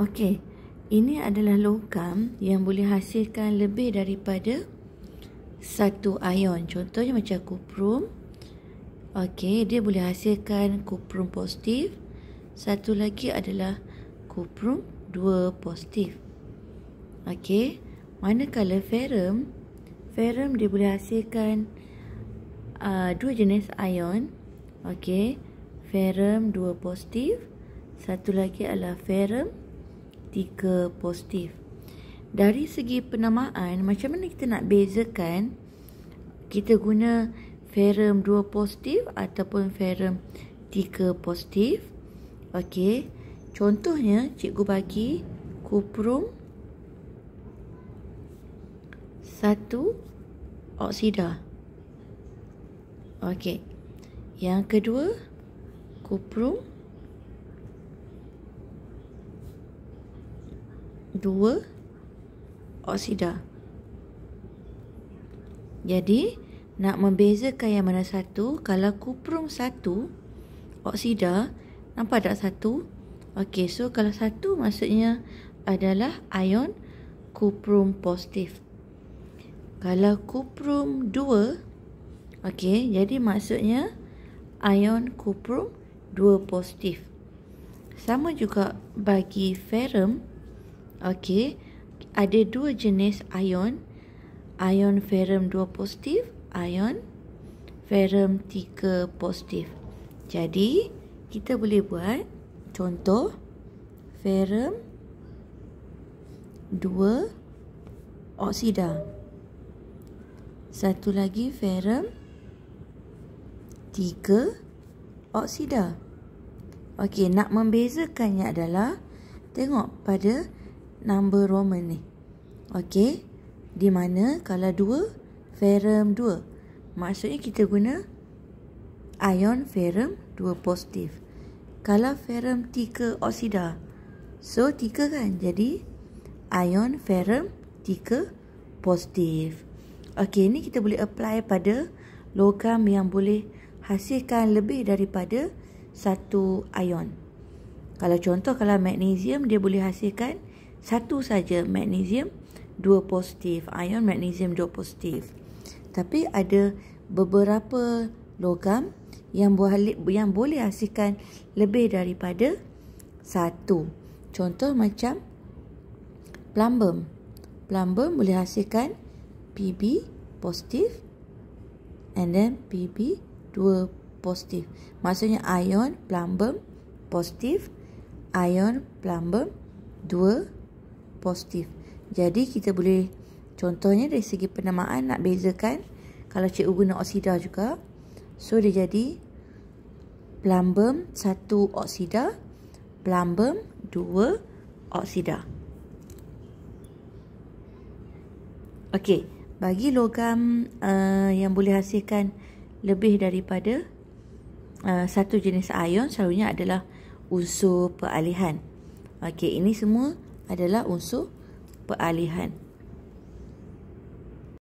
Okey, ini adalah logam yang boleh hasilkan lebih daripada satu ion. Contohnya macam kuprum. Okey, dia boleh hasilkan kuprum positif. Satu lagi adalah kuprum 2 positif. Okey, manakala ferrum dia boleh hasilkan dua jenis ion. Okey, ferrum 2 positif. Satu lagi adalah ferrum 3 positif. Dari segi penamaan, macam mana kita nak bezakan kita guna ferrum 2 positif ataupun ferrum 3 positif? Okey, contohnya cikgu bagi kuprum 1 oksida. Okey, yang kedua kuprum 2 oksida. Jadi nak membezakan yang mana satu, kalau kuprum 1 oksida, nampak tak satu? Okey, so kalau satu maksudnya adalah ion kuprum positif. Kalau kuprum 2, okey, jadi maksudnya ion kuprum 2 positif. Sama juga bagi ferrum. Okey, ada dua jenis ion. Ion ferrum 2 positif, ion ferrum 3 positif. Jadi, kita boleh buat contoh ferrum 2 oksida. Satu lagi ferrum 3 oksida. Okey, nak membezakannya adalah tengok pada number Roman ni. Okey, di mana kalau 2 ferrum 2, maksudnya kita guna ion ferrum 2 positif. Kalau ferrum 3 oksida, so 3 kan, jadi ion ferrum 3 positif. Okey, ini kita boleh apply pada logam yang boleh hasilkan lebih daripada satu ion. Kalau contoh, kalau magnesium, dia boleh hasilkan satu saja magnesium 2 positif, ion magnesium 2 positif. Tapi ada beberapa logam yang boleh hasilkan lebih daripada satu. Contoh macam plumbum. Plumbum boleh hasilkan Pb positif and then Pb 2 positif. Maksudnya ion plumbum positif, ion plumbum 2 positif. Jadi kita boleh contohnya dari segi penamaan nak bezakan. Kalau cikgu guna oksida juga, so dia jadi plumbum 1 oksida, plumbum 2 oksida. Okey, bagi logam yang boleh hasilkan lebih daripada satu jenis ion, selalunya adalah unsur peralihan. Okey, ini semua adalah unsur peralihan.